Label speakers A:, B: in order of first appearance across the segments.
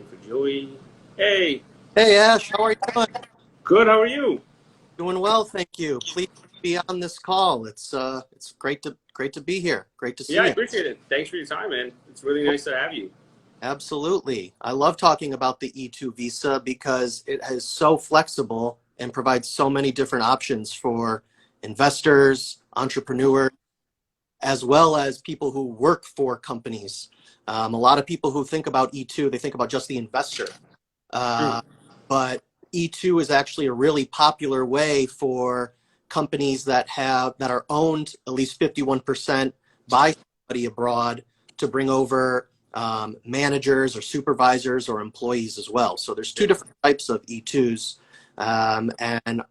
A: waiting for Joey. Hey,
B: Hey Ash, how are you doing?
A: good. How are you?
B: Doing well, thank you. Please be on this call. It's great to be here. Great to
A: Yeah,
B: see
A: I
B: you.
A: appreciate it. Thanks for your time, man. It's really nice to have you.
B: Absolutely. I love talking about the E-2 visa because it is so flexible and provides so many different options for investors, entrepreneurs, as well as people who work for companies. A lot of people who think about E-2, they think about just the investor.
A: True.
B: Uh, but E2 is actually a really popular way for companies that are owned at least 51% by somebody abroad to bring over managers or supervisors or employees as well. So there's two
A: Yeah,
B: different types of E2s, and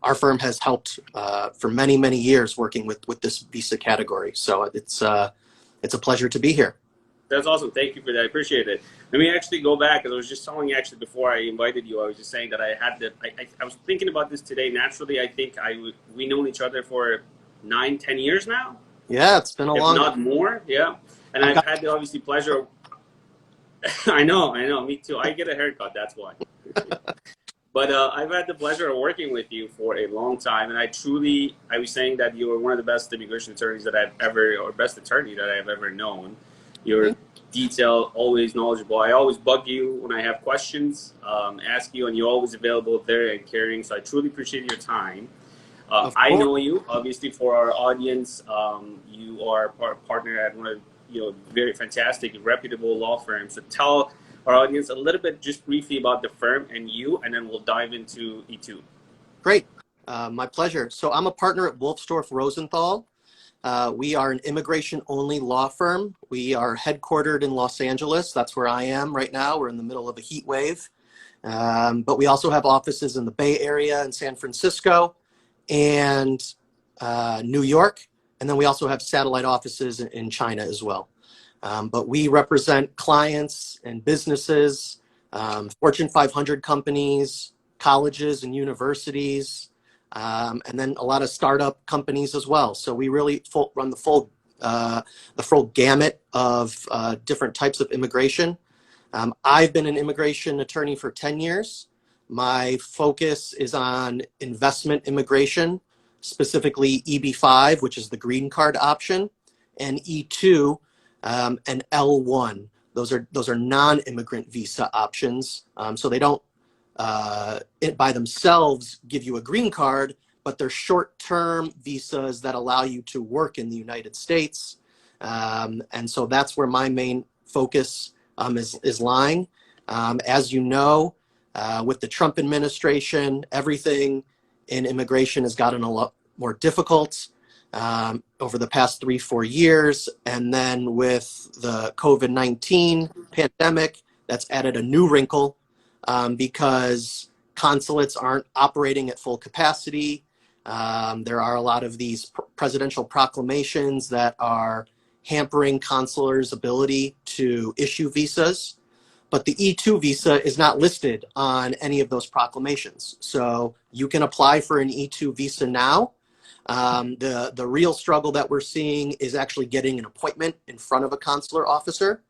B: our firm has helped for many years working with this visa category. So it's a pleasure to be here.
A: that's awesome. Thank you for that. I appreciate it. Let me actually go back because I was just telling you actually before I invited you. I was just saying that I had the. I was thinking about this today. Naturally, I think we known each other for 9, 10 years now,
B: Yeah, it's been a
A: if
B: long time.
A: not more. Yeah, and
B: I've
A: I've
B: got
A: had the obviously pleasure. I know. Me too. I get a haircut. That's why. But I've had the pleasure of working with you for a long time, and I was saying that you were one of the best immigration attorneys that I've ever, or best attorney that I've ever known. You're detailed, always knowledgeable. I always bug you when I have questions, ask you, and you're always available there and caring. So I truly appreciate your time.
B: Of
A: I
B: course.
A: know you, obviously, for our audience. You are a partner at one of very fantastic, reputable law firms. So tell our audience a little bit, just briefly, about the firm and you, and then we'll dive into E2.
B: Great. My pleasure. So I'm a partner at Wolfstorff Rosenthal. We are an immigration-only law firm. We are headquartered in Los Angeles. That's where I am right now. We're in the middle of a heat wave. But we also have offices in the Bay Area in San Francisco and New York. And then we also have satellite offices in China as well. But we represent clients and businesses, Fortune 500 companies, colleges and universities, and then a lot of startup companies as well. So we really run the full gamut of different types of immigration. I've been an immigration attorney for 10 years. My focus is on investment immigration, specifically EB-5, which is the green card option, and E-2 and L-1. Those are non-immigrant visa options. So they don't by themselves give you a green card, but they're short-term visas that allow you to work in the United States. And so that's where my main focus is lying. As you know, with the Trump administration, everything in immigration has gotten a lot more difficult over the past 3-4 years. And then with the COVID-19 pandemic, that's added a new wrinkle because consulates aren't operating at full capacity. There are a lot of these presidential proclamations that are hampering consulars' ability to issue visas. But the E-2 visa is not listed on any of those proclamations. So you can apply for an E-2 visa now. The real struggle that we're seeing is actually getting an appointment in front of a consular officer.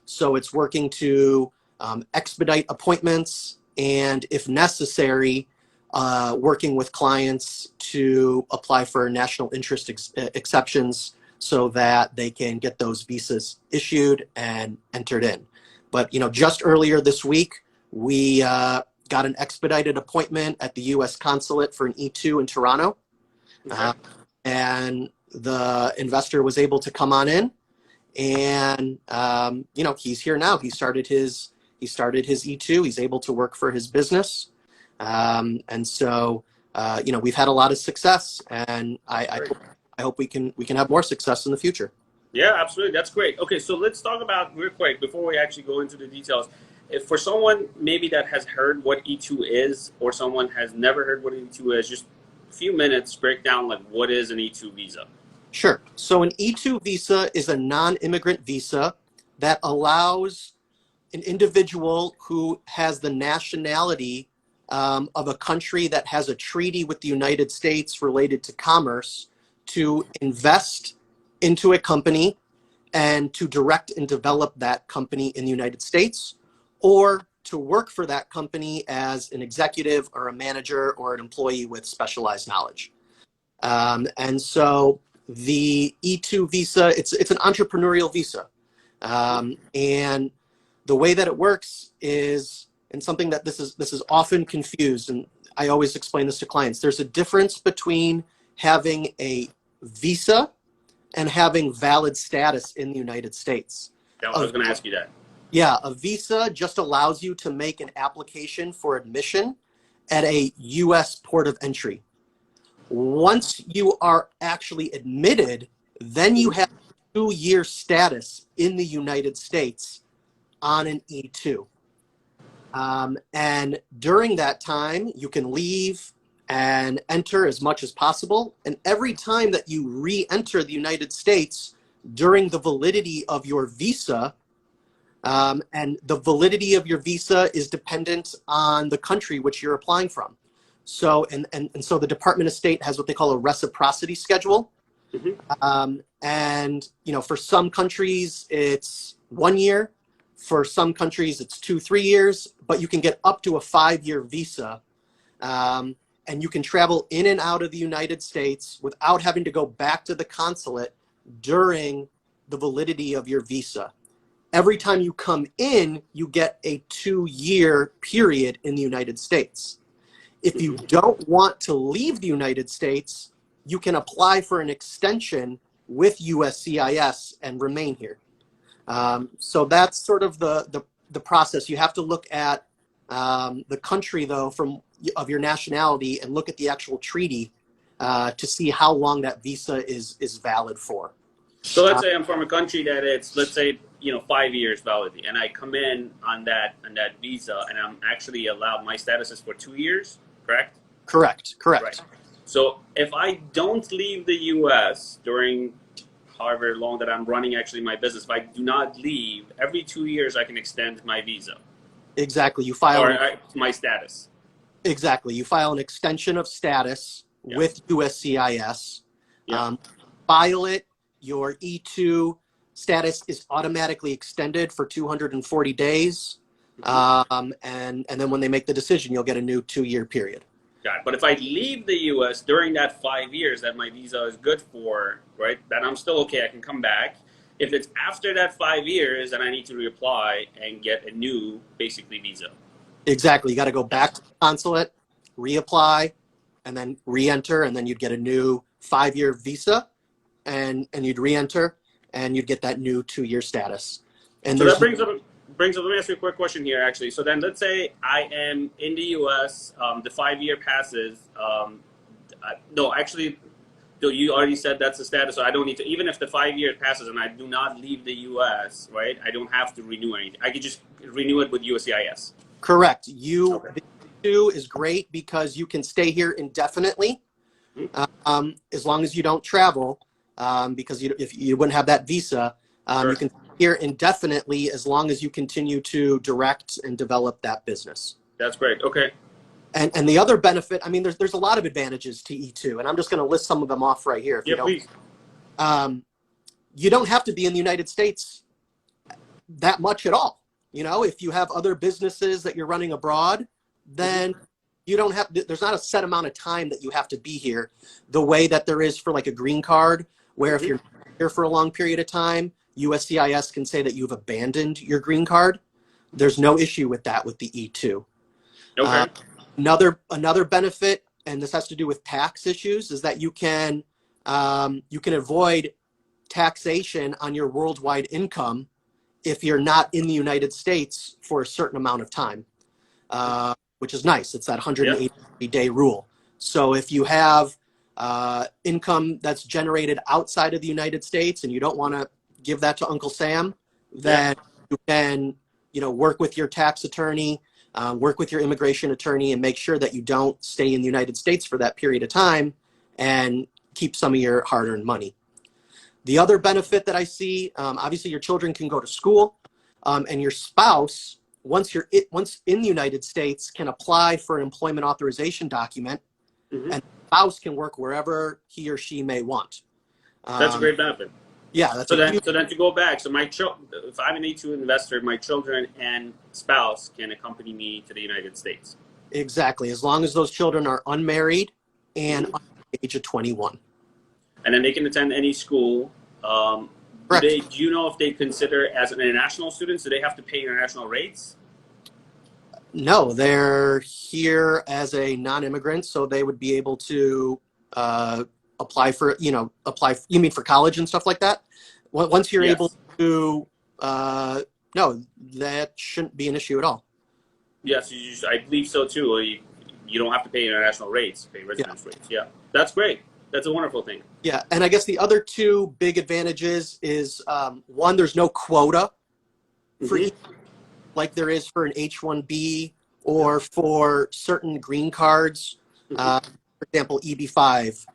B: So it's working to expedite appointments and, if necessary, working with clients to apply for national interest exceptions so that they can get those visas issued and entered in. But just earlier this week, we got an expedited appointment at the U.S. consulate for an E-2 in Toronto,
A: Okay.
B: and the investor was able to come on in, and he's here now. He started his E-2. He's able to work for his business, and so we've had a lot of success, and I hope we can have more success in the future.
A: Yeah, absolutely. That's great. Okay, so let's talk about real quick before we actually go into the details. If for someone maybe that has heard what E2 is, or someone has never heard what E2 is, just a few minutes, break down like what is an E2 visa.
B: Sure. So an E-2 visa is a non-immigrant visa that allows an individual who has the nationality of a country that has a treaty with the United States related to commerce to invest into a company and to direct and develop that company in the United States, or to work for that company as an executive or a manager or an employee with specialized knowledge. And so the E-2 visa, it's an entrepreneurial visa. And the way that it works is, and something that this is often confused, and I always explain this to clients, there's a difference between having a visa and having valid status in the United States.
A: Yeah, I was going to ask you that.
B: Yeah, a visa just allows you to make an application for admission at a U.S. port of entry. Once you are actually admitted, then you have 2-year status in the United States on an E-2. And during that time, you can leave and enter as much as possible. And every time that you re-enter the United States during the validity of your visa, and the validity of your visa is dependent on the country which you're applying from. So, and so the Department of State has what they call a reciprocity schedule. Mm-hmm. And, you know, for some countries, it's 1 year. For some countries, it's 2-3 years, but you can get up to a 5-year visa. And you can travel in and out of the United States without having to go back to the consulate during the validity of your visa. Every time you come in, you get a 2-year period in the United States. If you don't want to leave the United States, you can apply for an extension with USCIS and remain here. So that's sort of the process. You have to look at the country, though, of your nationality, and look at the actual treaty to see how long that visa is valid for.
A: So let's say I'm from a country that it's, let's say, 5 years validity, and I come in on that visa, and I'm actually allowed, my status is for 2 years, correct?
B: Correct.
A: Right. So if I don't leave the U.S. during however long that I'm running actually my business, if I do not leave, every 2 years I can extend my visa.
B: Exactly. You file
A: my status.
B: Exactly. You file an extension of status with USCIS.
A: Yeah.
B: File it. Your E-2 status is automatically extended for 240 days. And then when they make the decision, you'll get a new 2-year period.
A: Got it. But if I leave the U.S. during that 5 years that my visa is good for, right, then I'm still okay. I can come back. If it's after that 5 years, then I need to reapply and get a new, basically, visa.
B: Exactly. You got to go back to the consulate, reapply, and then re-enter, and then you'd get a new 5-year visa, and you'd re-enter, and you'd get that new 2-year status. And
A: so that brings up, let me ask you a quick question here, actually. So then let's say I am in the U.S., the 5-year passes. No, actually, you already said that's the status, so I don't need to, even if the 5 years passes and I do not leave the U.S., right, I don't have to renew anything. I could just renew it with USCIS.
B: Correct. The E-2 is great because you can stay here indefinitely, as long as you don't travel, because if you wouldn't have that visa,
A: Sure.
B: You can stay here indefinitely as long as you continue to direct and develop that business.
A: That's great. Okay.
B: And the other benefit, I mean, there's a lot of advantages to E-2, and I'm just going to list some of them off right here.
A: Please.
B: You don't have to be in the United States that much at all. If you have other businesses that you're running abroad, then you don't have, there's not a set amount of time that you have to be here the way that there is for like a green card, where if you're here for a long period of time, USCIS can say that you've abandoned your green card. There's no issue with that with the E-2.
A: Okay.
B: Another benefit, and this has to do with tax issues, is that you can avoid taxation on your worldwide income if you're not in the United States for a certain amount of time, which is nice. It's that 180-day rule. So if you have income that's generated outside of the United States and you don't want to give that to Uncle Sam, then you can, work with your tax attorney, work with your immigration attorney, and make sure that you don't stay in the United States for that period of time and keep some of your hard-earned money. The other benefit that I see, obviously your children can go to school, and your spouse, once in the United States, can apply for an employment authorization document, and the spouse can work wherever he or she may want.
A: That's a great benefit.
B: Yeah, that's a huge.
A: So then to go back, so if I'm an E2 investor, my children and spouse can accompany me to the United States.
B: Exactly. As long as those children are unmarried and under the age of 21.
A: And then they can attend any school.
B: Correct.
A: Do you know if they consider as an international students, do they have to pay international rates?
B: No, they're here as a non-immigrant, so they would be able to apply for, you mean for college and stuff like that? Once you're
A: Yes.
B: able to, no, that shouldn't be an issue at all.
A: Yes, I believe so too. You don't have to pay international rates, pay residence rates. Yeah, that's great. That's a wonderful thing.
B: Yeah, and I guess the other two big advantages is one, there's no quota for like there is for an H-1B or for certain green cards. For example, EB-5.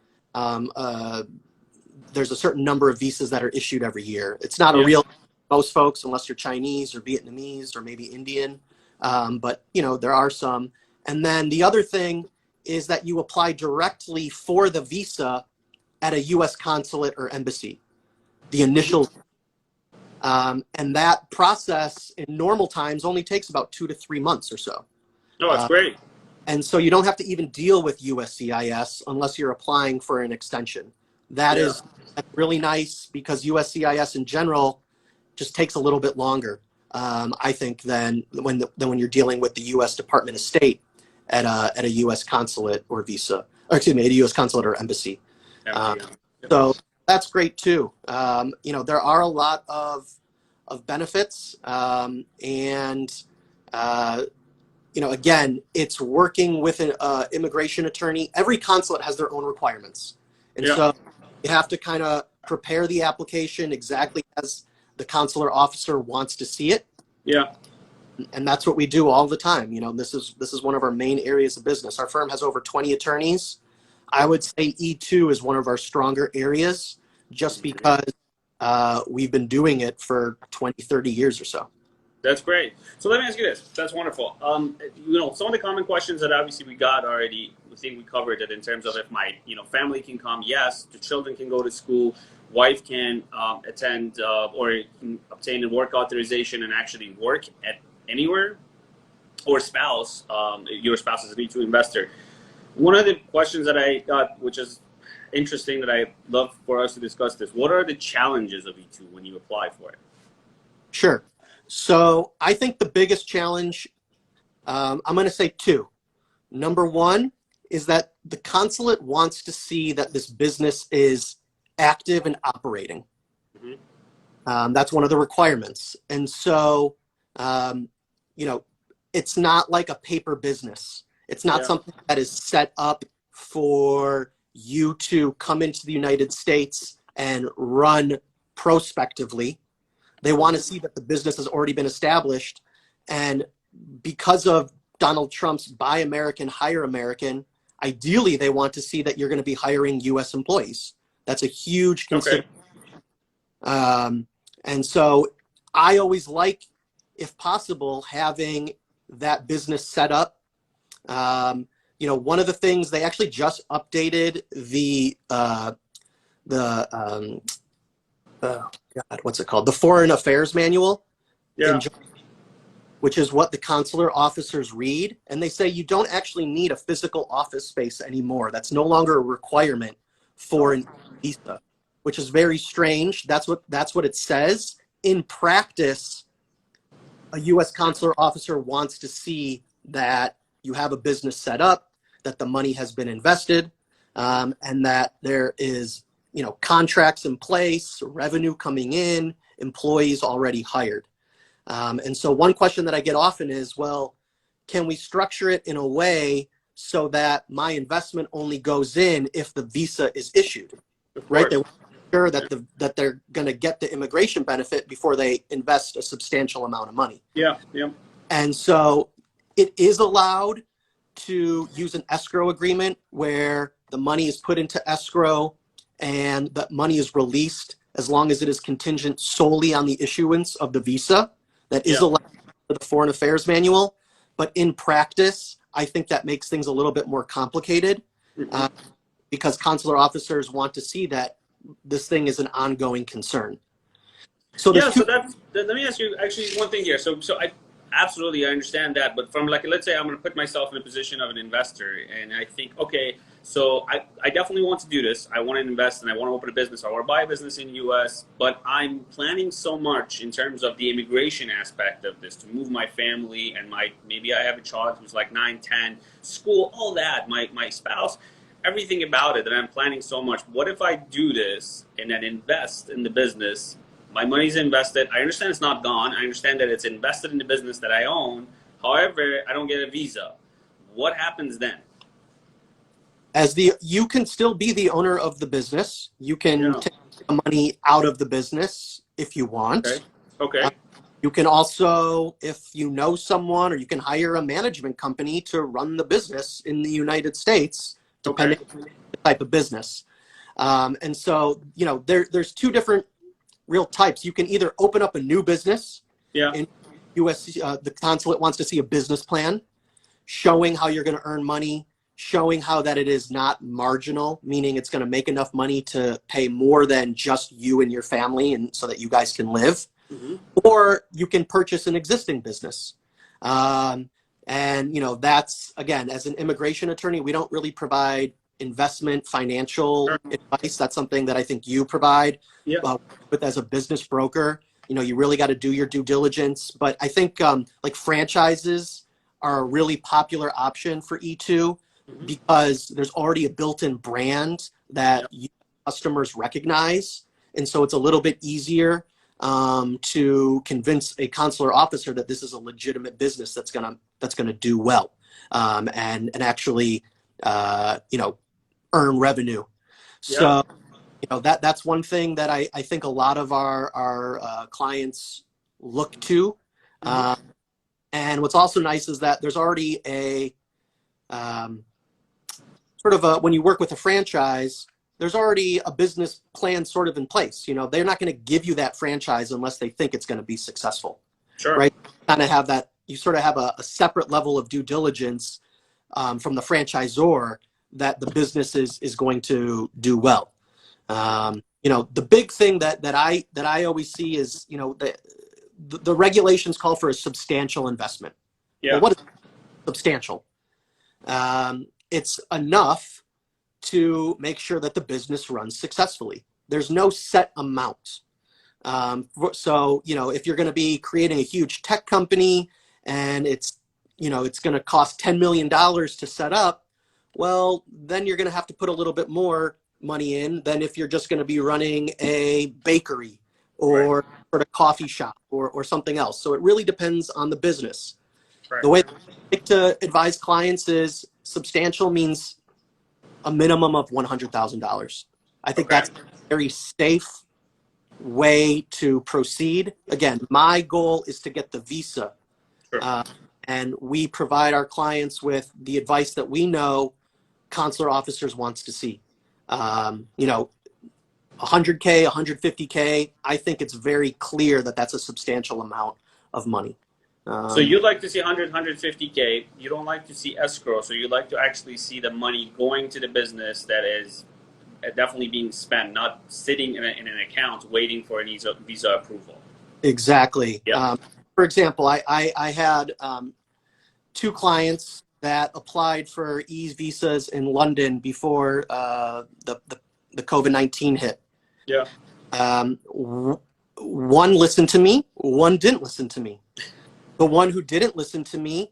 B: There's a certain number of visas that are issued every year. It's not a real most folks, unless you're Chinese or Vietnamese or maybe Indian. But there are some. And then the other thing is that you apply directly for the visa at a U.S. consulate or embassy. The initial, and that process in normal times only takes about 2 to 3 months or so.
A: No, that's great.
B: And so you don't have to even deal with USCIS unless you're applying for an extension. That is really nice because USCIS in general just takes a little bit longer, I think, than when you're dealing with the U.S. Department of State at a U.S. consulate or visa, or excuse me, at a U.S. consulate or embassy. So that's great too. There are a lot of benefits, and again, it's working with an immigration attorney. Every consulate has their own requirements, and so you have to kind of prepare the application exactly as the consular officer wants to see it.
A: Yeah.
B: And that's what we do all the time. This is one of our main areas of business. Our firm has over 20 attorneys. I would say E2 is one of our stronger areas just because we've been doing it for 20, 30 years or so.
A: That's great. So let me ask you this. That's wonderful. Some of the common questions that obviously we got already, I think we covered it in terms of if my family can come, yes, the children can go to school, wife can attend or can obtain a work authorization and actually work at anywhere, or spouse, your spouse is an E2 investor. One of the questions that I got, which is interesting that I'd love for us to discuss this, what are the challenges of E2 when you apply for it?
B: Sure. So I think the biggest challenge, I'm going to say two. Number one is that the consulate wants to see that this business is active and operating. That's one of the requirements. And so, it's not like a paper business. It's not something that is set up for you to come into the United States and run prospectively. They want to see that the business has already been established. And because of Donald Trump's Buy American, Hire American, ideally they want to see that you're going to be hiring U.S. employees. That's a huge consideration. And so I always like, if possible, having that business set up. One of the things, they actually just updated the what's it called? The Foreign Affairs Manual, which is what the consular officers read. And they say you don't actually need a physical office space anymore. That's no longer a requirement for an visa, which is very strange. That's what it says. In practice, a U.S. consular officer wants to see that you have a business set up, that the money has been invested, and that there is contracts in place, revenue coming in, employees already hired. And so one question that I get often is, well, can we structure it in a way so that my investment only goes in if the visa is issued, right? They want to make sure that they're going to get the immigration benefit before they invest a substantial amount of money. And so it is allowed to use an escrow agreement where the money is put into escrow and the money is released as long as it is contingent solely on the issuance of the visa. That is allowed for the Foreign Affairs Manual. But in practice, I think that makes things a little bit more complicated because consular officers want to see that this thing is an ongoing concern. So
A: Yeah, so let me ask you actually one thing here. So I absolutely I understand that, but from like let's say I'm going to put myself in a position of an investor, and I think, okay, so I definitely want to do this. I want to invest and I want to open a business. I want to buy a business in the U.S., but I'm planning so much in terms of the immigration aspect of this to move my family and maybe I have a child who's like 9, 10, school, all that, my spouse, everything about it, and I'm planning so much. What if I do this and then invest in the business? My money's invested. I understand it's not gone. I understand that it's invested in the business that I own. However, I don't get a visa. What happens then?
B: You can still be the owner of the business. You can take the money out of the business if you want.
A: Okay. Okay.
B: You can also, if you know someone, or you can hire a management company to run the business in the United States, depending on the type of business. And so, there's two different real types. You can either open up a new business. In US, the consulate wants to see a business plan showing how you're going to earn money, showing how that it is not marginal, meaning it's going to make enough money to pay more than just you and your family, and so that you guys can live. Mm-hmm. Or you can purchase an existing business. And that's, again, as an immigration attorney, we don't really provide investment financial advice. That's something that I think you provide. But as a business broker, you really got to do your due diligence. But I think like franchises are a really popular option for E-2 because there's already a built-in brand that customers recognize. And so it's a little bit easier to convince a consular officer that this is a legitimate business that's gonna do well and actually earn revenue. So that's one thing that I think a lot of our clients look to. And what's also nice is that there's already a when you work with a franchise, there's already a business plan sort of in place. They're not going to give you that franchise unless they think it's going to be successful. Sure. Right? Kind of have that. You sort of have a separate level of due diligence from the franchisor that the business is going to do well. The big thing that I always see is the regulations call for a substantial investment. Well, what is substantial? It's enough to make sure that the business runs successfully. There's no set amount. So, if you're going to be creating a huge tech company and it's going to cost $10 million to set up, well, then you're going to have to put a little bit more money in than if you're just going to be running a bakery or a coffee shop or something else. So it really depends on the business. The way I like to advise clients is substantial means a minimum of $100,000. I think that's a very safe way to proceed. Again, my goal is to get the visa. And we provide our clients with the advice that we know consular officers wants to see. 100K, 150K, I think it's very clear that that's a substantial amount of money.
A: So you'd like to see 100, 150K. You don't like to see escrow. So you'd like to actually see the money going to the business that is definitely being spent, not sitting in an account waiting for a visa approval.
B: Exactly. For example, I had 2 clients that applied for visas in London before the COVID-19 hit. One listened to me, one didn't listen to me. The one who didn't listen to me,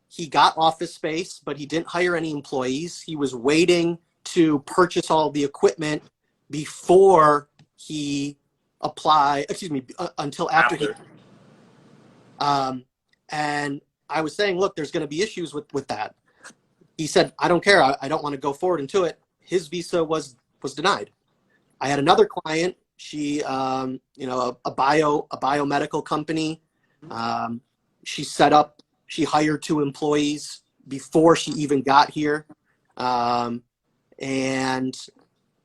B: he got office space, but he didn't hire any employees. He was waiting to purchase all the equipment before he applied, until after he. And I was saying, look, there's going to be issues with that. He said, I don't care. I don't want to go forward into it. His visa was denied. I had another client. She, a biomedical company. She hired 2 employees before she even got here. And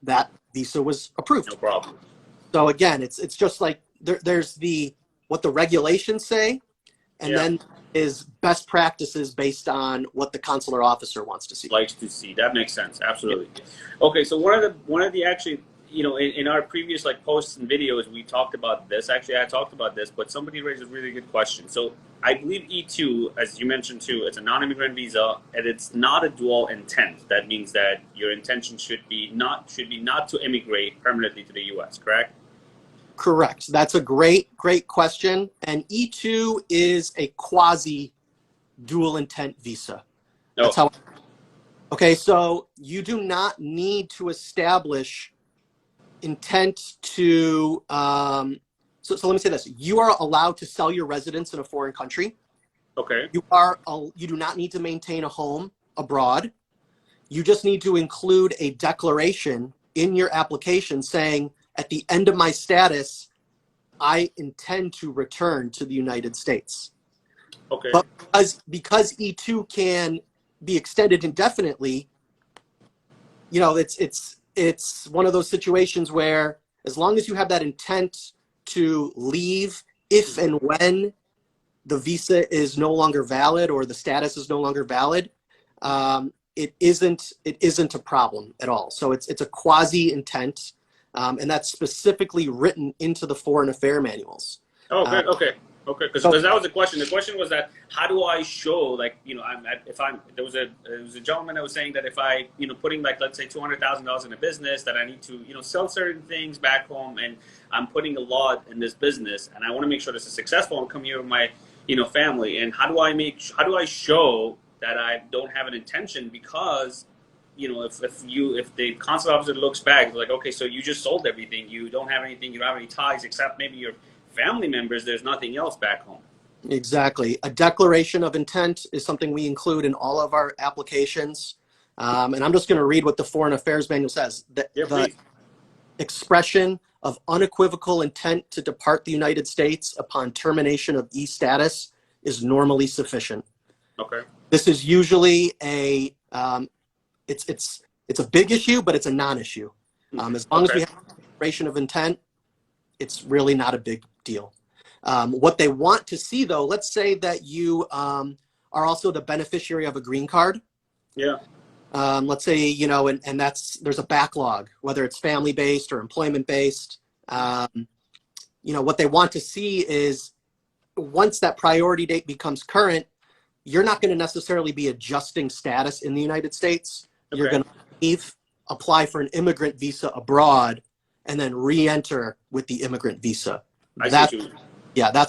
B: that visa was approved.
A: No problem.
B: So again, it's just like there's what the regulations say, and then is best practices based on what the consular officer wants to see.
A: Likes to see. That makes sense. Absolutely. Okay, so one of the actually you know, in our previous like posts and videos, we talked about this. Actually, I talked about this, but somebody raised a really good question. So I believe E-2, as you mentioned too, it's a non-immigrant visa, and it's not a dual intent. That means that your intention should be not to immigrate permanently to the U.S. Correct?
B: Correct. That's a great question. And E-2 is a quasi dual intent visa. That's
A: No.
B: how. Okay, so you do not need to establish intent to. So let me say this: you are allowed to sell your residence in a foreign country.
A: Okay.
B: You do not need to maintain a home abroad. You just need to include a declaration in your application saying, at the end of my status, I intend to return to the United States.
A: Okay.
B: But because E2 can be extended indefinitely, you know, it's one of those situations where as long as you have that intent to leave, if and when the visa is no longer valid or the status is no longer valid, it isn't a problem at all. So it's a quasi intent, and that's specifically written into the foreign affair manuals.
A: Oh, good. Okay. Okay. Because that was the question. The question was that how do I show, like, you know, there was a gentleman that was saying that if I, you know, putting like, let's say $200,000 in a business, that I need to, you know, sell certain things back home, and I'm putting a lot in this business, and I want to make sure this is successful and come here with my, you know, family. And how do I show that I don't have an intention? Because, you know, if the consular officer looks back, like, okay, so you just sold everything, you don't have anything, you don't have any ties except maybe your family members, there's nothing else back home.
B: Exactly. A declaration of intent is something we include in all of our applications. And I'm just going to read what the Foreign Affairs Manual says. The expression of unequivocal intent to depart the United States upon termination of E-status is normally sufficient.
A: Okay.
B: This is usually it's a big issue, but it's a non-issue. As long as we have a declaration of intent, it's really not a big deal. What they want to see, though, let's say that you are also the beneficiary of a green card.
A: Yeah.
B: Let's say, you know, and there's a backlog, whether it's family-based or employment-based. You know, what they want to see is once that priority date becomes current, you're not going to necessarily be adjusting status in the United States. Okay. You're going to leave, apply for an immigrant visa abroad, and then re-enter with the immigrant visa. That's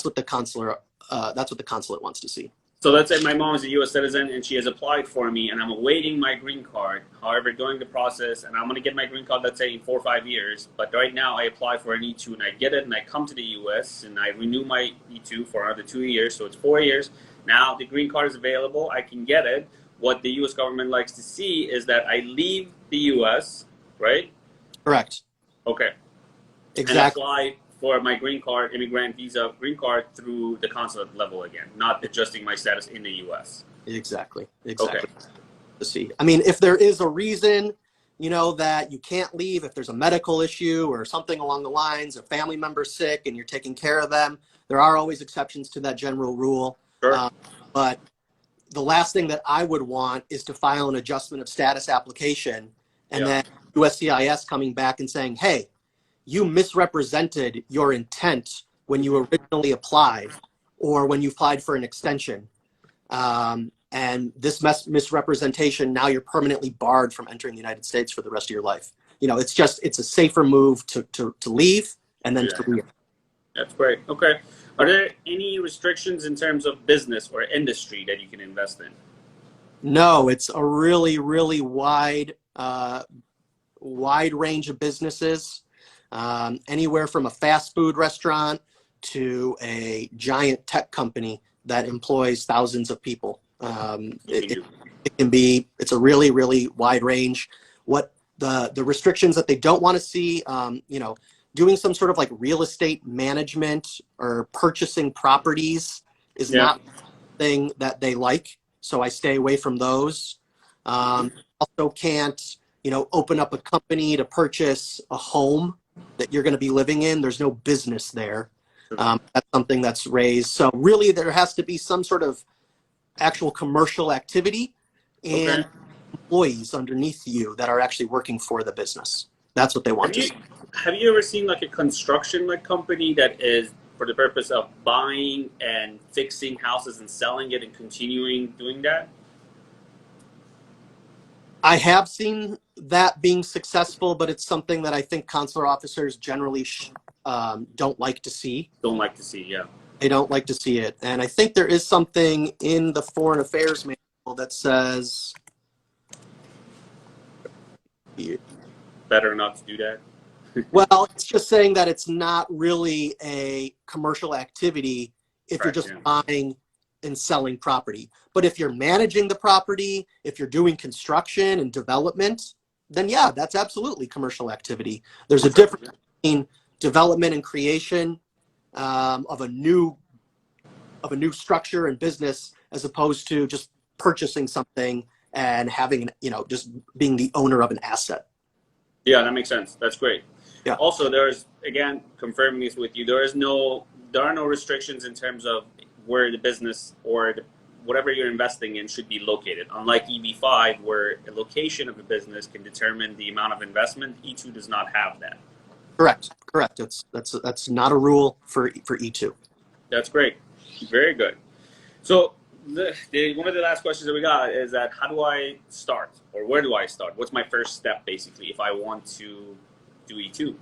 B: what the consulate wants to see.
A: So let's say my mom is a U.S. citizen and she has applied for me, and I'm awaiting my green card. However, during the process, and I'm going to get my green card, let's say in 4 or 5 years. But right now, I apply for an E-2 and I get it, and I come to the U.S. and I renew my E-2 for another 2 years. So it's 4 years. Now the green card is available. I can get it. What the U.S. government likes to see is that I leave the U.S. Right?
B: Correct.
A: Okay.
B: Exactly.
A: And apply for my green card, immigrant visa, green card through the consulate level again, not adjusting my status in the U.S.
B: Exactly.
A: Okay.
B: To see. I mean, if there is a reason, you know, that you can't leave, if there's a medical issue or something along the lines, a family member's sick and you're taking care of them, there are always exceptions to that general rule.
A: Sure.
B: But the last thing that I would want is to file an adjustment of status application and then USCIS coming back and saying, hey, you misrepresented your intent when you originally applied or when you applied for an extension. And this misrepresentation, now you're permanently barred from entering the United States for the rest of your life. You know, it's a safer move to leave and then to leave.
A: That's great. Okay. Are there any restrictions in terms of business or industry that you can invest in?
B: No, it's a really, really wide range of businesses. Anywhere from a fast food restaurant to a giant company that employs thousands of people. It's a really, really wide range. What the restrictions that they don't want to see, doing some sort of like real estate management or purchasing properties is not thing that they like. So I stay away from those. Also can't, open up a company to purchase a home that you're going to be living in. There's no business there. That's something that's raised. So really there has to be some sort of actual commercial activity and employees underneath you that are actually working for the business. That's what they want
A: Have
B: to
A: you
B: see.
A: have you ever seen like a construction like company that is for the purpose of buying and fixing houses and selling it and continuing doing that?
B: I have seen that being successful, but it's something that I think consular officers generally don't like to see.
A: Don't like to see, yeah.
B: They don't like to see it. And I think there is something in the Foreign Affairs Manual that says,
A: Better not to do that.
B: well, it's just saying that it's not really a commercial activity if you're
A: Correct,
B: just
A: yeah.
B: buying and selling property. But if you're managing the property, if you're doing construction and development, then yeah, that's absolutely commercial activity. There's a difference between development and creation of a new structure and business as opposed to just purchasing something and having, just being the owner of an asset.
A: Yeah, that makes sense. That's great.
B: Yeah.
A: Also, there's again confirming this with you. There are no restrictions in terms of where the business or whatever you're investing in should be located. Unlike EB5, where a location of a business can determine the amount of investment, E2 does not have that.
B: Correct. That's not a rule for E2.
A: That's great. Very good. So one of the last questions that we got is that how do I start or where do I start? What's my first step basically if I want to do E2?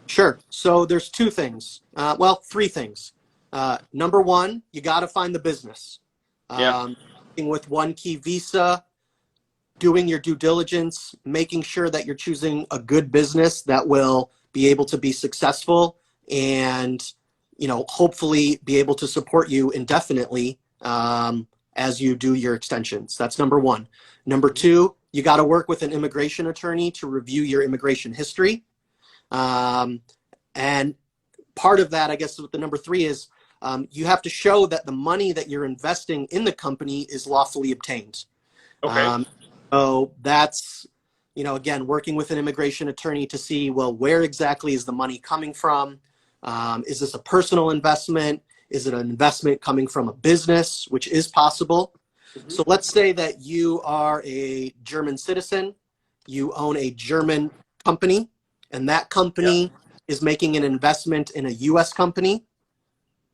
B: Sure. So there's two things. Three things. Number one, you got to find the business. Working with One Key Visa, doing your due diligence, making sure that you're choosing a good business that will be able to be successful and, hopefully be able to support you indefinitely as you do your extensions. That's number one. Number two, you got to work with an immigration attorney to review your immigration history. And part of that, I guess, with the number three is you have to show that the money that you're investing in the company is lawfully obtained.
A: Okay.
B: So that's, again, working with an immigration attorney to see, well, where exactly is the money coming from? Is this a personal investment? Is it an investment coming from a business, which is possible?
A: Mm-hmm.
B: So let's say that you are a German citizen, you own a German company, and that company is making an investment in a U.S. company.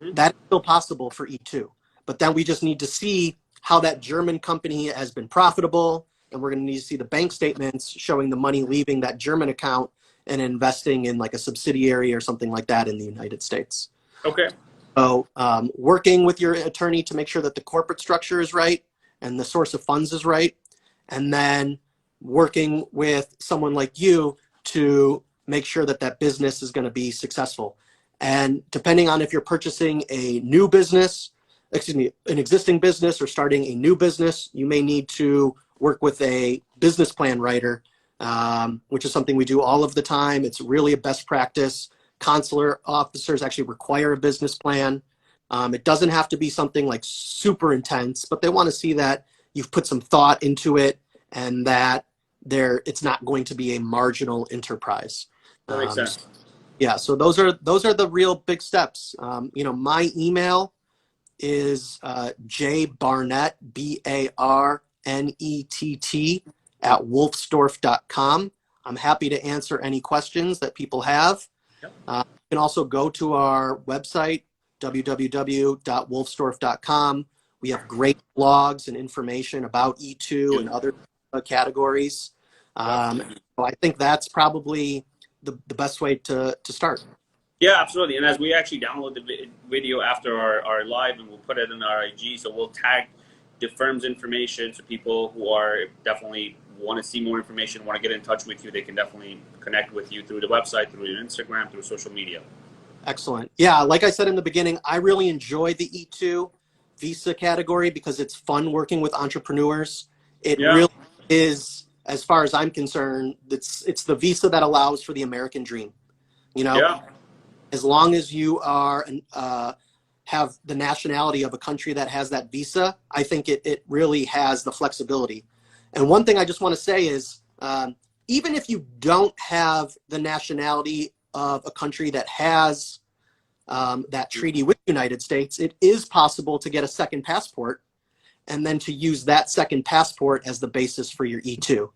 A: Mm-hmm.
B: That's still possible for E2. But then we just need to see how that German company has been profitable, and we're going to need to see the bank statements showing the money leaving that German account and investing in like a subsidiary or something like that in the United States.
A: Okay.
B: So working with your attorney to make sure that the corporate structure is right and the source of funds is right, and then working with someone like you to make sure that that business is going to be successful. And depending on if you're purchasing a new business, an existing business or starting a new business, you may need to work with a business plan writer, which is something we do all of the time. It's really a best practice. Consular officers actually require a business plan. It doesn't have to be something like super intense, but they want to see that you've put some thought into it and that it's not going to be a marginal enterprise.
A: That makes sense.
B: Yeah, so those are the real big steps. My email is jbarnett, BARNETT, at wolfstorf.com. I'm happy to answer any questions that people have.
A: Yep.
B: You can also go to our website, www.wolfstorf.com. We have great blogs and information about E2 and other categories. So I think that's probably the best way to start.
A: Yeah, absolutely. And as we actually download the video after our live, and we'll put it in our IG, so we'll tag the firm's information so people who are definitely want to see more information, want to get in touch with you, they can definitely connect with you through the website, through your Instagram, through social media.
B: Excellent. Yeah, like I said in the beginning, I really enjoy the E2 visa category because it's fun working with entrepreneurs. It really is, as far as I'm concerned, it's the visa that allows for the American dream. As long as you are have the nationality of a country that has that visa, I think it really has the flexibility. And one thing I just want to say is, even if you don't have the nationality of a country that has that treaty with the United States, it is possible to get a second passport and then to use that second passport as the basis for your E2.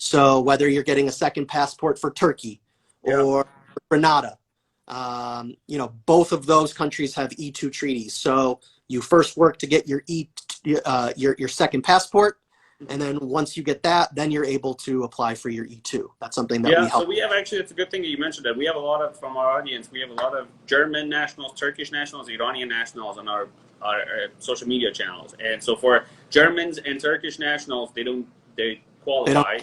B: So whether you're getting a second passport for Turkey
A: Yeah.
B: or Grenada, you know, both of those countries have E-2 treaties. So you first work to get your your second passport, and then once you get that, then you're able to apply for your E-2. That's something that we
A: Yeah,
B: help.
A: so we have actually, it's a good thing that you mentioned that. We have a lot of, from our audience, we have a lot of German nationals, Turkish nationals, Iranian nationals on our social media channels. And so for Germans and Turkish nationals, they qualify.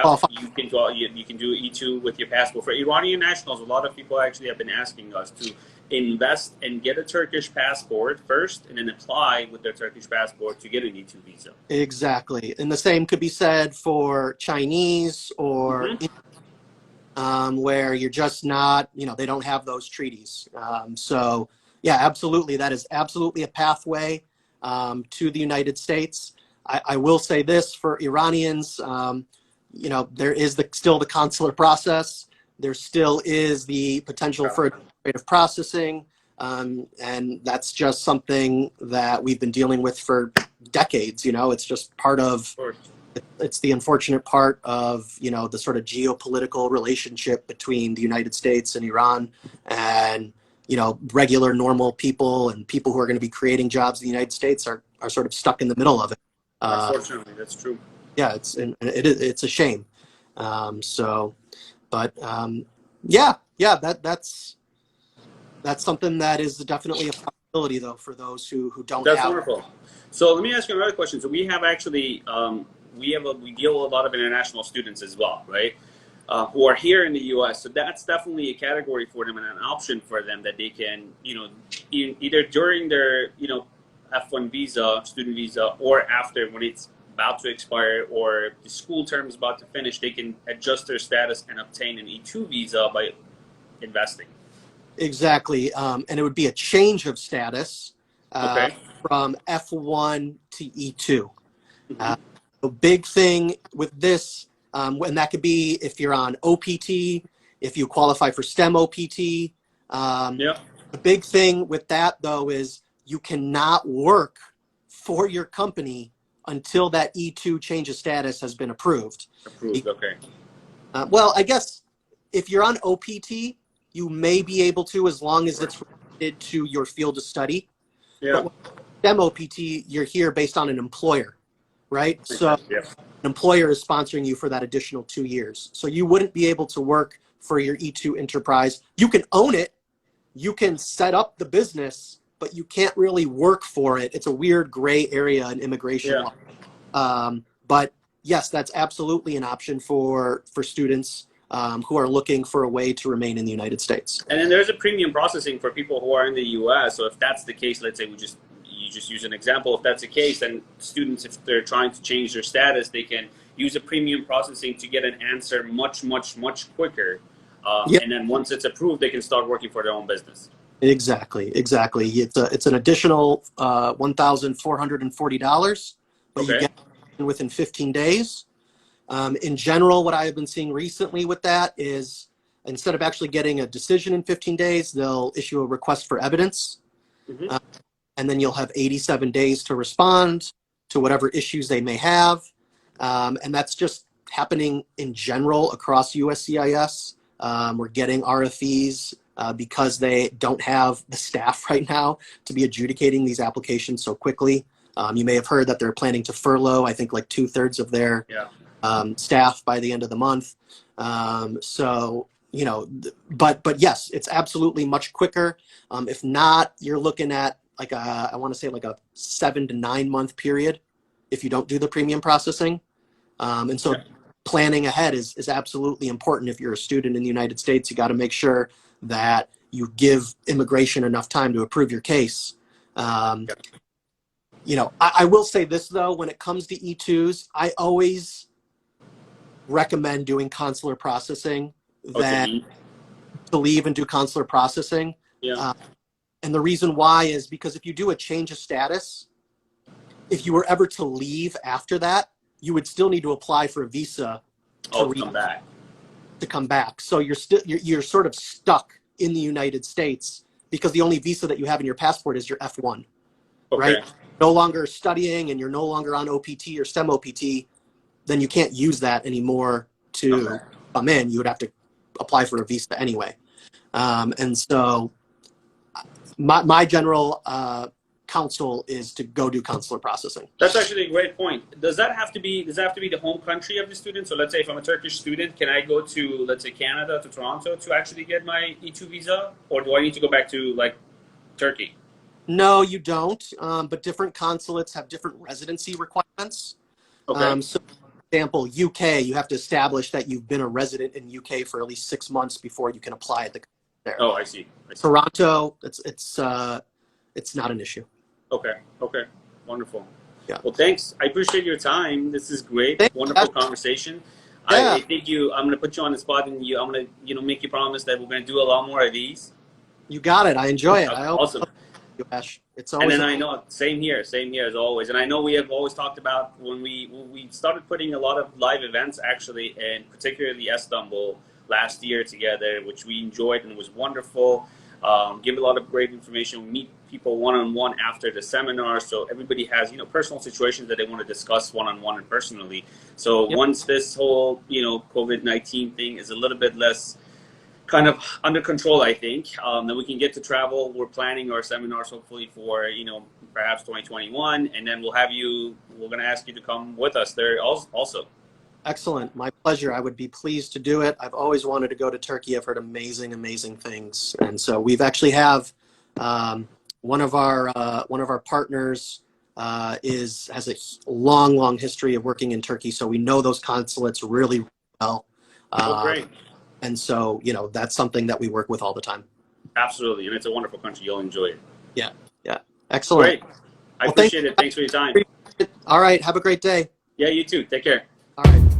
B: Qualify.
A: You can do E2 with your passport. For Iranian nationals, a lot of people actually have been asking us to invest and get a Turkish passport first and then apply with their Turkish passport to get an E2 visa.
B: Exactly. And the same could be said for Chinese or where you're just not, you know, they don't have those treaties. So yeah, absolutely. That is absolutely a pathway to the United States. I will say this for Iranians, you know, there is still the consular process. There still is the potential for administrative processing. And that's just something that we've been dealing with for decades. You know, it's just part of, it's the unfortunate part of, you know, the sort of geopolitical relationship between the United States and Iran, and, you know, regular normal people and people who are going to be creating jobs in the United States are sort of stuck in the middle of it.
A: Unfortunately, that's true.
B: Yeah, it's a shame. So, but yeah, that's something that is definitely a possibility, though, for those who don't have.
A: That's wonderful. So let me ask you another question. So we have actually we deal with a lot of international students as well, right? Who are here in the U.S. So that's definitely a category for them and an option for them that they can, you know, either during their, you know, F1 visa, student visa, or after when it's about to expire or the school term is about to finish, they can adjust their status and obtain an E2 visa by investing.
B: Exactly. And it would be a change of status from F1 to E2. The big thing with this, and that could be if you're on OPT, if you qualify for STEM OPT. The big thing with that, though, is you cannot work for your company until that E2 change of status has been approved.
A: Okay.
B: Well, I guess if you're on OPT, you may be able to, as long as it's related to your field of study.
A: Yeah.
B: But with STEM OPT, you're here based on an employer, right? So an employer is sponsoring you for that additional 2 years. So you wouldn't be able to work for your E2 enterprise. You can own it. You can set up the business, but you can't really work for it. It's a weird gray area in immigration law. But yes, that's absolutely an option for students who are looking for a way to remain in the United States.
A: And then there's a premium processing for people who are in the U.S. So if that's the case, let's say you just use an example. If that's the case, then students, if they're trying to change their status, they can use a premium processing to get an answer much, much, much quicker. And then once it's approved, they can start working for their own business.
B: Exactly. It's an additional $1,440, but you get it within 15 days. In general, what I have been seeing recently with that is instead of actually getting a decision in 15 days, they'll issue a request for evidence. And then you'll have 87 days to respond to whatever issues they may have. And that's just happening in general across USCIS. We're getting RFEs because they don't have the staff right now to be adjudicating these applications so quickly. You may have heard that they're planning to furlough, I think, like 2/3 of their staff by the end of the month. So, you know, but yes, it's absolutely much quicker. If not, you're looking at like I want to say like a 7 to 9 month period if you don't do the premium processing. And so planning ahead is absolutely important. If you're a student in the United States, you got to make sure that you give immigration enough time to approve your case. You know, I will say this, though, when it comes to E2s, I always recommend doing consular processing to leave and do consular processing. And the reason why is because if you do a change of status, if you were ever to leave after that, you would still need to apply for a visa to come back. So you're sort of stuck in the United States because the only visa that you have in your passport is your F1, right? No longer studying and you're no longer on OPT or STEM OPT. then you can't use that anymore to come in. You would have to apply for a visa anyway. And so my general counsel is to go do consular processing.
A: That's actually a great point. Does that have to be the home country of the student? So let's say if I'm a Turkish student, can I go to, let's say, Canada, to Toronto to actually get my E-2 visa? Or do I need to go back to like Turkey?
B: No, you don't. But different consulates have different residency requirements.
A: Okay.
B: So, for example, UK, you have to establish that you've been a resident in UK for at least 6 months before you can apply at the there.
A: Oh, I see.
B: Toronto, it's not an issue.
A: Okay. Okay. Wonderful.
B: Yeah.
A: Well, thanks. I appreciate your time. This is great.
B: Thanks.
A: Wonderful conversation.
B: Yeah.
A: I think I'm going to put you on the spot, and I'm going to, make you promise that we're going to do a lot more of these.
B: You got it. I enjoy it.
A: Awesome.
B: Ash. It's always.
A: And then I know, same here as always. And I know we have always talked about when we started putting a lot of live events, actually, and particularly Istanbul last year together, which we enjoyed and was wonderful. Give a lot of great information. We meet people one-on-one after the seminar, so everybody has personal situations that they want to discuss one-on-one and personally. So once this whole COVID-19 thing is a little bit less kind of under control, I think, then we can get to travel. We're planning our seminars hopefully for perhaps 2021, and then we're going to ask you to come with us there also. Excellent.
B: My pleasure. I would be pleased to do it. I've always wanted to go to Turkey. I've heard amazing things. And so we've actually have one of our partners has a long history of working in Turkey. So we know those consulates really well.
A: Great.
B: And so, that's something that we work with all the time.
A: Absolutely. And it's a wonderful country. You'll enjoy it.
B: Yeah. Excellent.
A: Great. I appreciate it. Thanks for your time.
B: All right. Have a great day.
A: Yeah, you too. Take care.
B: All right.